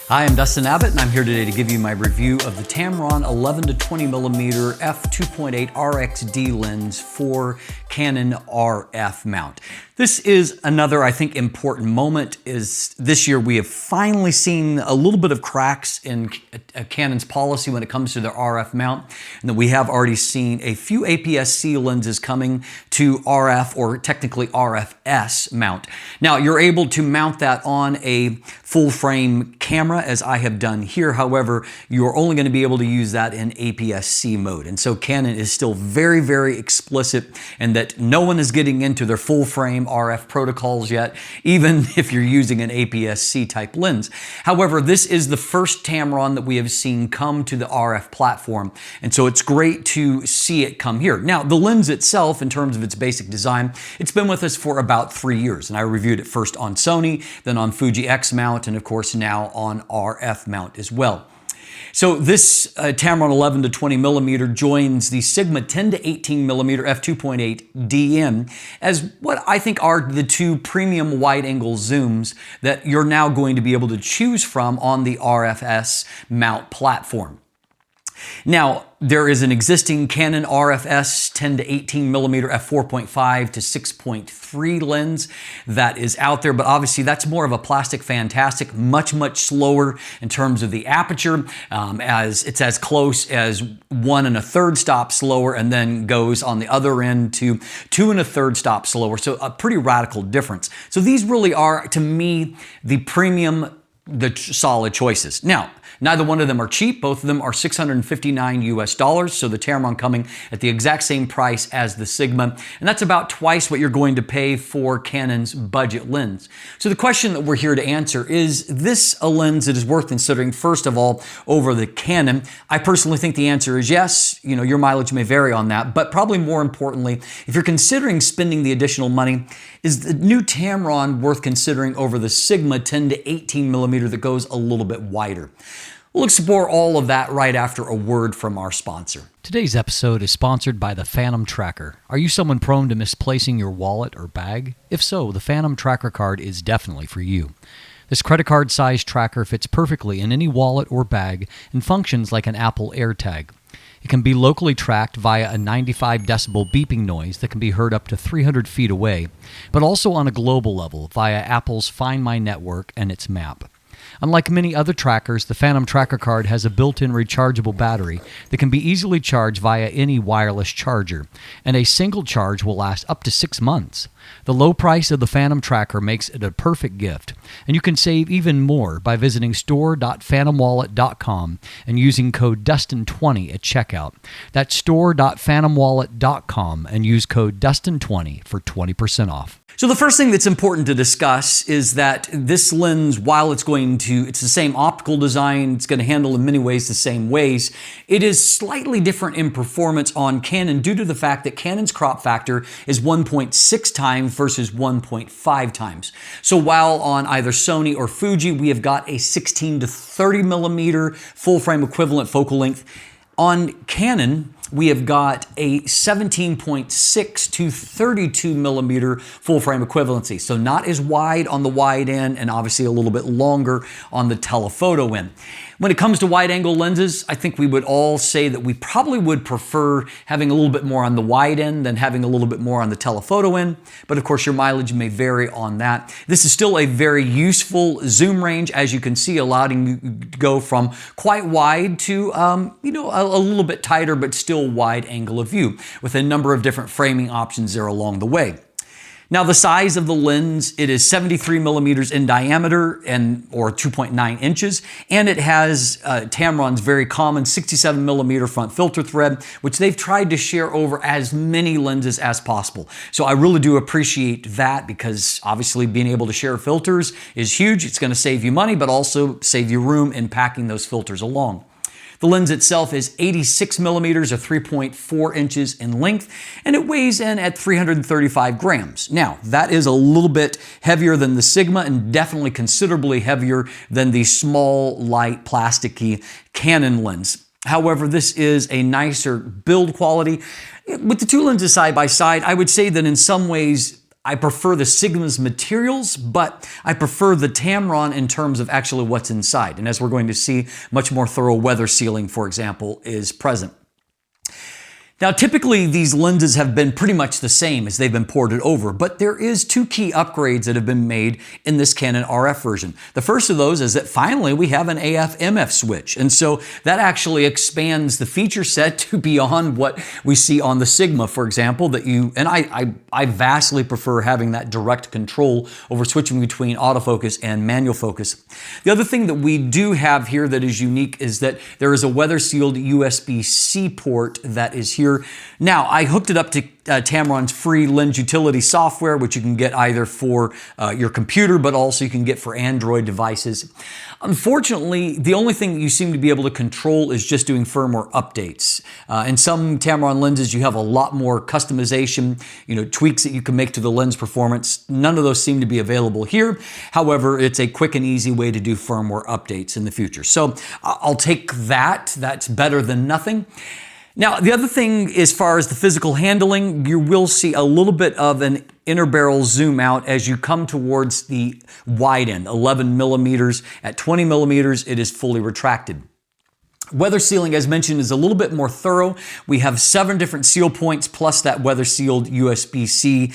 Hi, I'm Dustin Abbott, and I'm here today to give you my review of the Tamron 11-20mm f2.8 RXD lens for Canon RF mount. This is another, I think, important moment. This year we have finally seen a little bit of cracks in Canon's policy when it comes to their RF mount, and that we have already seen a few APS-C lenses coming to RF, or technically RFS mount. Now, you're able to mount that on a full-frame camera, as I have done here. However, you're only going to be able to use that in APS-C mode. And so Canon is still very, very explicit in that no one is getting into their full-frame RF protocols yet, even if you're using an APS-C type lens. However, this is the first Tamron that we have seen come to the RF platform, and so it's great to see it come here. Now, the lens itself, in terms of its basic design, it's been with us for about 3 years, and I reviewed it first on Sony, then on Fuji X mount, and of course now on RF mount as well. So this Tamron 11-20mm joins the Sigma 10-18mm f2.8 DM as what I think are the two premium wide-angle zooms that you're now going to be able to choose from on the RFS mount platform. Now, there is an existing Canon RFS 10-18mm f4.5 to 6.3 lens that is out there, but obviously that's more of a plastic fantastic, much slower in terms of the aperture, as it's as close as 1 1/3 stop slower, and then goes on the other end to 2 1/3 stop slower. So a pretty radical difference. So these really are, to me, the premium, the solid choices. Now, neither one of them are cheap. Both of them are $659 US. So the Tamron coming at the exact same price as the Sigma. And that's about twice what you're going to pay for Canon's budget lens. So the question that we're here to answer, is this a lens that is worth considering, first of all, over the Canon? I personally think the answer is yes. You know, your mileage may vary on that, but probably more importantly, if you're considering spending the additional money, is the new Tamron worth considering over the Sigma 10-18mm that goes a little bit wider? We'll explore all of that right after a word from our sponsor. Today's episode is sponsored by the Fantom Tracker. Are you someone prone to misplacing your wallet or bag? If so, the Fantom Tracker card is definitely for you. This credit card sized tracker fits perfectly in any wallet or bag and functions like an Apple AirTag. It can be locally tracked via a 95 decibel beeping noise that can be heard up to 300 feet away, but also on a global level via Apple's Find My network and its map. Unlike many other trackers, the Fantom Tracker card has a built-in rechargeable battery that can be easily charged via any wireless charger, and a single charge will last up to 6 months. The low price of the Fantom Tracker makes it a perfect gift, and you can save even more by visiting store.fantomwallet.com and using code Dustin20 at checkout. That's store.fantomwallet.com and use code Dustin20 for 20% off. So the first thing that's important to discuss is that this lens, while it's the same optical design, it's going to handle in many ways the same ways, it is slightly different in performance on Canon due to the fact that Canon's crop factor is 1.6 times versus 1.5 times. So while on either Sony or Fuji, we have got a 16 to 30mm full frame equivalent focal length, on Canon, we have got a 17.6 to 32mm full frame equivalency. So not as wide on the wide end, and obviously a little bit longer on the telephoto end. When it comes to wide angle lenses, I think we would all say that we probably would prefer having a little bit more on the wide end than having a little bit more on the telephoto end. But of course, your mileage may vary on that. This is still a very useful zoom range, as you can see, allowing you to go from quite wide to, a little bit tighter, but still wide angle of view, with a number of different framing options there along the way. Now, the size of the lens, it is 73mm in diameter, or 2.9 inches, and it has Tamron's very common 67mm front filter thread, which they've tried to share over as many lenses as possible. So I really do appreciate that, because obviously being able to share filters is huge. It's going to save you money, but also save you room in packing those filters along. The lens itself is 86mm or 3.4 inches in length, and it weighs in at 335 grams. Now, that is a little bit heavier than the Sigma and definitely considerably heavier than the small, light, plasticky Canon lens. However, this is a nicer build quality. With the two lenses side by side, I would say that in some ways, I prefer the Sigma's materials, but I prefer the Tamron in terms of actually what's inside. And as we're going to see, much more thorough weather sealing, for example, is present. Now, typically these lenses have been pretty much the same as they've been ported over, but there is two key upgrades that have been made in this Canon RF version. The first of those is that finally we have an AF-MF switch, and so that actually expands the feature set to beyond what we see on the Sigma, for example, that I vastly prefer having that direct control over switching between autofocus and manual focus. The other thing that we do have here that is unique is that there is a weather-sealed USB-C port that is here. Now, I hooked it up to Tamron's free lens utility software, which you can get either for your computer, but also you can get for Android devices. Unfortunately, the only thing that you seem to be able to control is just doing firmware updates. In some Tamron lenses, you have a lot more customization, tweaks that you can make to the lens performance. None of those seem to be available here. However, it's a quick and easy way to do firmware updates in the future. So I'll take that. That's better than nothing. Now, the other thing, as far as the physical handling, you will see a little bit of an inner barrel zoom out as you come towards the wide end, 11 millimeters. At 20 millimeters, it is fully retracted. Weather sealing, as mentioned, is a little bit more thorough. We have 7 different seal points plus that weather-sealed USB-C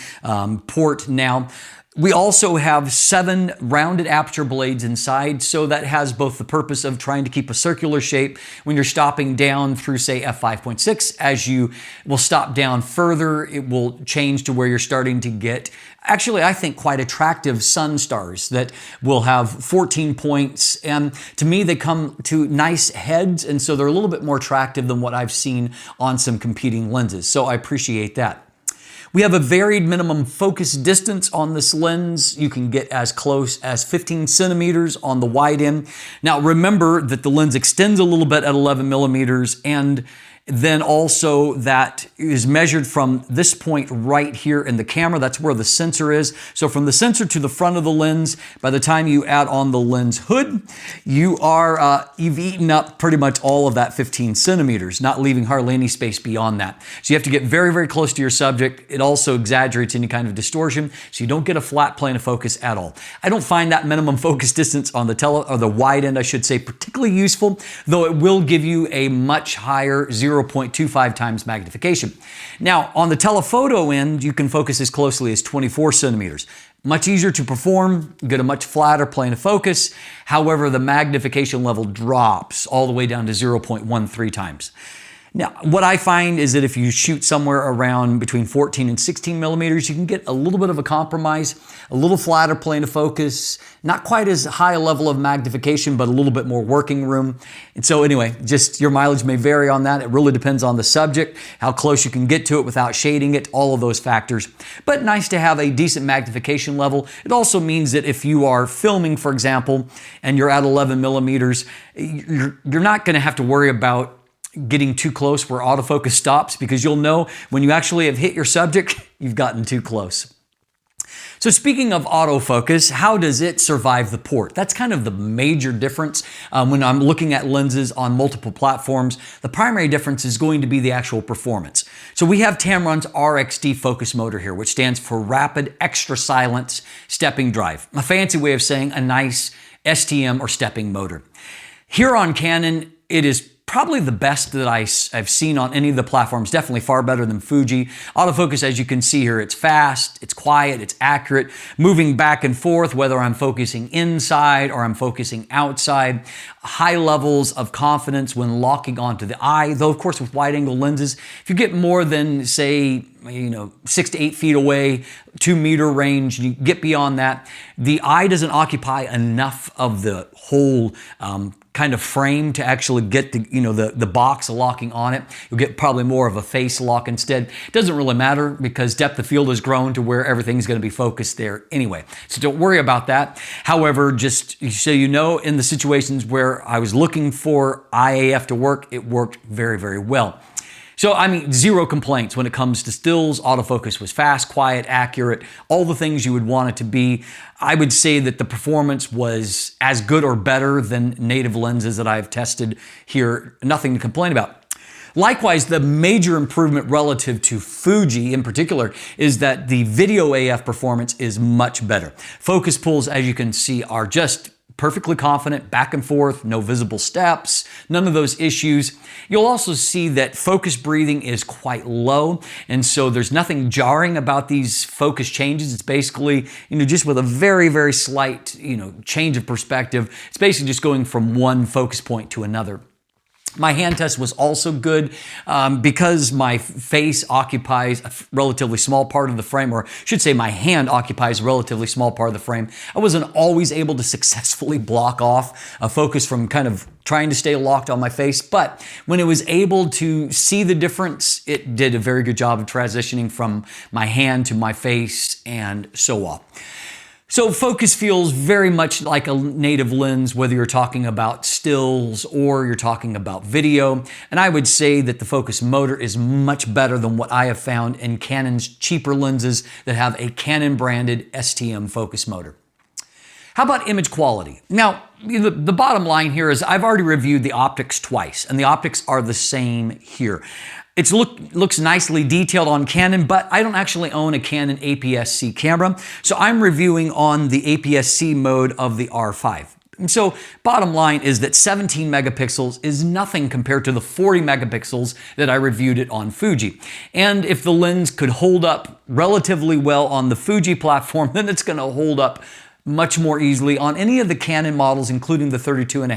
port now. We also have 7 rounded aperture blades inside, so that has both the purpose of trying to keep a circular shape when you're stopping down through, say, f5.6. As you will stop down further, it will change to where you're starting to get, actually, I think, quite attractive sun stars that will have 14 points. And to me, they come to nice heads, and so they're a little bit more attractive than what I've seen on some competing lenses. So I appreciate that. We have a varied minimum focus distance on this lens. You can get as close as 15 centimeters on the wide end. Now remember that the lens extends a little bit at 11 millimeters, and then also that is measured from this point right here in the camera. That's where the sensor is. So from the sensor to the front of the lens, by the time you add on the lens hood, you've eaten up pretty much all of that 15 centimeters, not leaving hardly any space beyond that. So you have to get very, very close to your subject. It also exaggerates any kind of distortion, so you don't get a flat plane of focus at all. I don't find that minimum focus distance on the wide end, I should say, particularly useful, though it will give you a much higher 0.25 times magnification. Now, on the telephoto end, you can focus as closely as 24 centimeters. Much easier to perform, you get a much flatter plane of focus. However, the magnification level drops all the way down to 0.13 times. Now, what I find is that if you shoot somewhere around between 14 and 16 millimeters, you can get a little bit of a compromise, a little flatter plane of focus, not quite as high a level of magnification, but a little bit more working room. And so anyway, just your mileage may vary on that. It really depends on the subject, how close you can get to it without shading it, all of those factors. But nice to have a decent magnification level. It also means that if you are filming, for example, and you're at 11 millimeters, you're not going to have to worry about getting too close where autofocus stops, because you'll know when you actually have hit your subject, you've gotten too close. So speaking of autofocus, how does it survive the port? That's kind of the major difference when I'm looking at lenses on multiple platforms. The primary difference is going to be the actual performance. So we have Tamron's RXD focus motor here, which stands for Rapid Extra Silence Stepping Drive. A fancy way of saying a nice STM or stepping motor. Here on Canon, it is probably the best that I've seen on any of the platforms, definitely far better than Fuji. Autofocus, as you can see here, it's fast, it's quiet, it's accurate, moving back and forth, whether I'm focusing inside or I'm focusing outside. High levels of confidence when locking onto the eye, though of course with wide angle lenses, if you get more than, say, 6 to 8 feet away, 2 meter range, you get beyond that, the eye doesn't occupy enough of the whole kind of frame to actually get the box locking on it. You'll get probably more of a face lock instead. It doesn't really matter because depth of field has grown to where everything's going to be focused there anyway. So don't worry about that. However, just so you know, in the situations where I was looking for IAF to work, it worked very, very well. So, I mean, zero complaints when it comes to stills. Autofocus was fast, quiet, accurate, all the things you would want it to be. I would say that the performance was as good or better than native lenses that I've tested here. Nothing to complain about. Likewise, the major improvement relative to Fuji in particular is that the video AF performance is much better. Focus pulls, as you can see, are just perfectly confident, back and forth, no visible steps, none of those issues. You'll also see that focus breathing is quite low, and so there's nothing jarring about these focus changes. It's basically, just with a very, very slight, change of perspective. It's basically just going from one focus point to another. My hand test was also good because my face occupies a relatively small part of the frame, or I should say my hand occupies a relatively small part of the frame. I wasn't always able to successfully block off a focus from kind of trying to stay locked on my face, but when it was able to see the difference, it did a very good job of transitioning from my hand to my face and so on. So focus feels very much like a native lens, whether you're talking about stills or you're talking about video. And I would say that the focus motor is much better than what I have found in Canon's cheaper lenses that have a Canon branded STM focus motor. How about image quality? Now, the bottom line here is I've already reviewed the optics twice, and the optics are the same here. It looks nicely detailed on Canon, but I don't actually own a Canon APS-C camera, so I'm reviewing on the APS-C mode of the R5. And so bottom line is that 17 megapixels is nothing compared to the 40 megapixels that I reviewed it on Fuji. And if the lens could hold up relatively well on the Fuji platform, then it's going to hold up much more easily on any of the Canon models, including the 32.5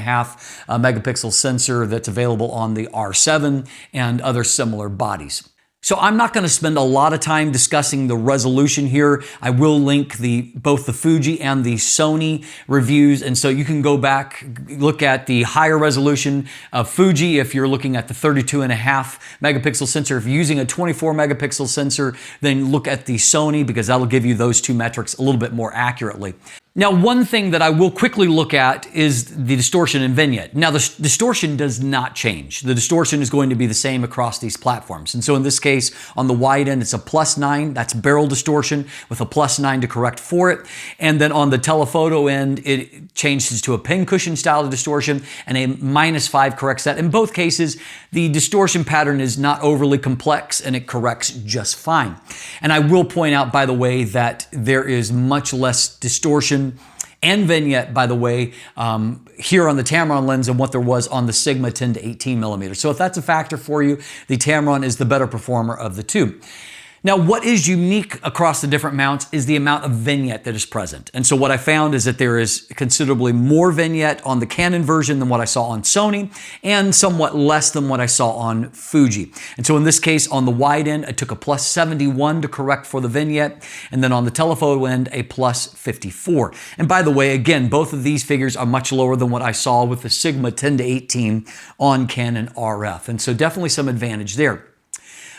megapixel sensor that's available on the R7 and other similar bodies. So I'm not going to spend a lot of time discussing the resolution here. I will link both the Fuji and the Sony reviews, and so you can go back, look at the higher resolution of Fuji if you're looking at the 32.5 megapixel sensor. If you're using a 24 megapixel sensor, then look at the Sony, because that'll give you those two metrics a little bit more accurately. Now, one thing that I will quickly look at is the distortion in vignette. Now, the distortion does not change. The distortion is going to be the same across these platforms. And so in this case, on the wide end, it's a +9. That's barrel distortion with a +9 to correct for it. And then on the telephoto end, it changes to a pincushion style of distortion, and a -5 corrects that. In both cases, the distortion pattern is not overly complex, and it corrects just fine. And I will point out, by the way, that there is much less distortion and vignette, by the way, here on the Tamron lens than what there was on the Sigma 10 to 18 millimeter. So if that's a factor for you, the Tamron is the better performer of the two. Now, what is unique across the different mounts is the amount of vignette that is present. And so what I found is that there is considerably more vignette on the Canon version than what I saw on Sony, and somewhat less than what I saw on Fuji. And so in this case, on the wide end, I took a +71 to correct for the vignette, and then on the telephoto end, a +54. And by the way, again, both of these figures are much lower than what I saw with the Sigma 10 to 18 on Canon RF. And so definitely some advantage there.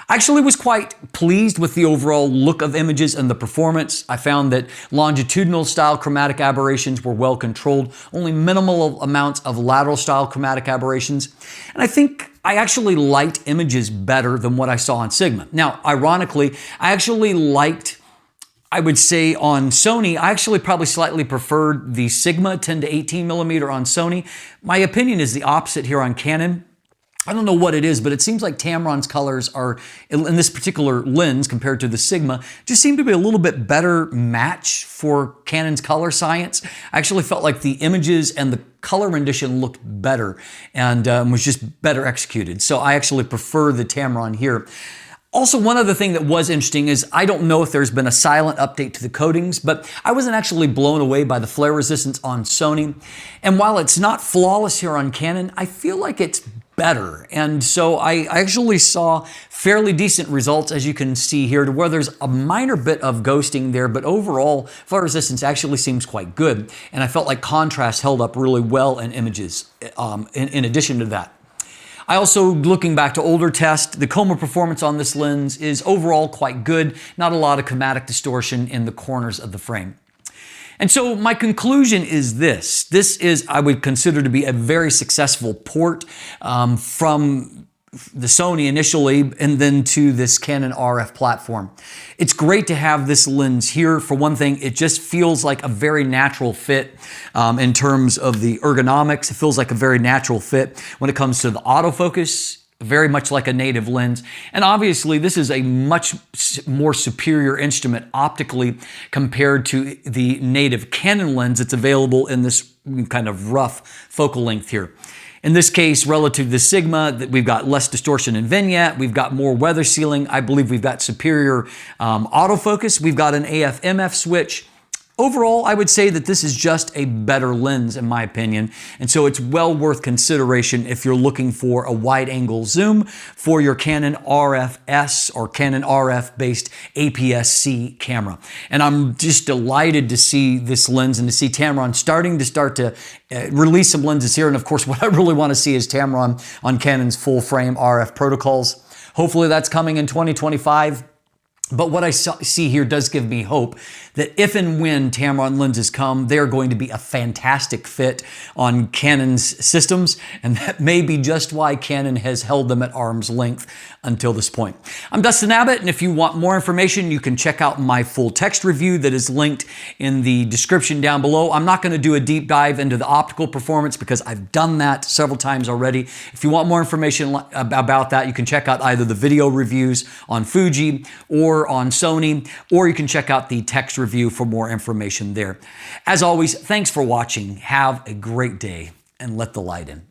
I actually was quite pleased with the overall look of images and the performance. I found that longitudinal style chromatic aberrations were well controlled, only minimal amounts of lateral style chromatic aberrations. And I think I actually liked images better than what I saw on Sigma. Now, ironically, I actually liked, I would say on Sony, I actually probably slightly preferred the Sigma 10 to 18 millimeter on Sony. My opinion is the opposite here on Canon. I don't know what it is, but it seems like Tamron's colors are, in this particular lens compared to the Sigma, just seem to be a little bit better match for Canon's color science. I actually felt like the images and the color rendition looked better and was just better executed. So I actually prefer the Tamron here. Also, one other thing that was interesting is I don't know if there's been a silent update to the coatings, but I wasn't actually blown away by the flare resistance on Sony. And while it's not flawless here on Canon, I feel like it's better. And so I actually saw fairly decent results, as you can see here, to where there's a minor bit of ghosting there, but overall flare resistance actually seems quite good. And I felt like contrast held up really well in images in addition to that. I also, looking back to older tests, the chroma performance on this lens is overall quite good. Not a lot of chromatic distortion in the corners of the frame. And so my conclusion is this. This is, I would consider to be a very successful port from the Sony initially and then to this Canon RF platform. It's great to have this lens here. For one thing, it just feels like a very natural fit in terms of the ergonomics. It feels like a very natural fit when it comes to the autofocus. very much like a native lens. And obviously this is a much more superior instrument optically compared to the native Canon lens that's available in this kind of rough focal length here. In this case, relative to the Sigma, we've got less distortion in vignette, we've got more weather sealing, I believe we've got superior autofocus, we've got an AF/MF switch. Overall, I would say that this is just a better lens in my opinion, and so it's well worth consideration if you're looking for a wide-angle zoom for your Canon RFS or Canon RF-based APS-C camera. And I'm just delighted to see this lens and to see Tamron starting to release some lenses here. And of course, what I really want to see is Tamron on Canon's full-frame RF protocols. Hopefully that's coming in 2025. But what I see here does give me hope that if and when Tamron lenses come, they're going to be a fantastic fit on Canon's systems, and that may be just why Canon has held them at arm's length until this point. I'm Dustin Abbott, and if you want more information, you can check out my full text review that is linked in the description down below. I'm not going to do a deep dive into the optical performance because I've done that several times already. If you want more information about that, you can check out either the video reviews on Fuji or on Sony, or you can check out the text review for more information there. As always, thanks for watching. Have a great day and let the light in.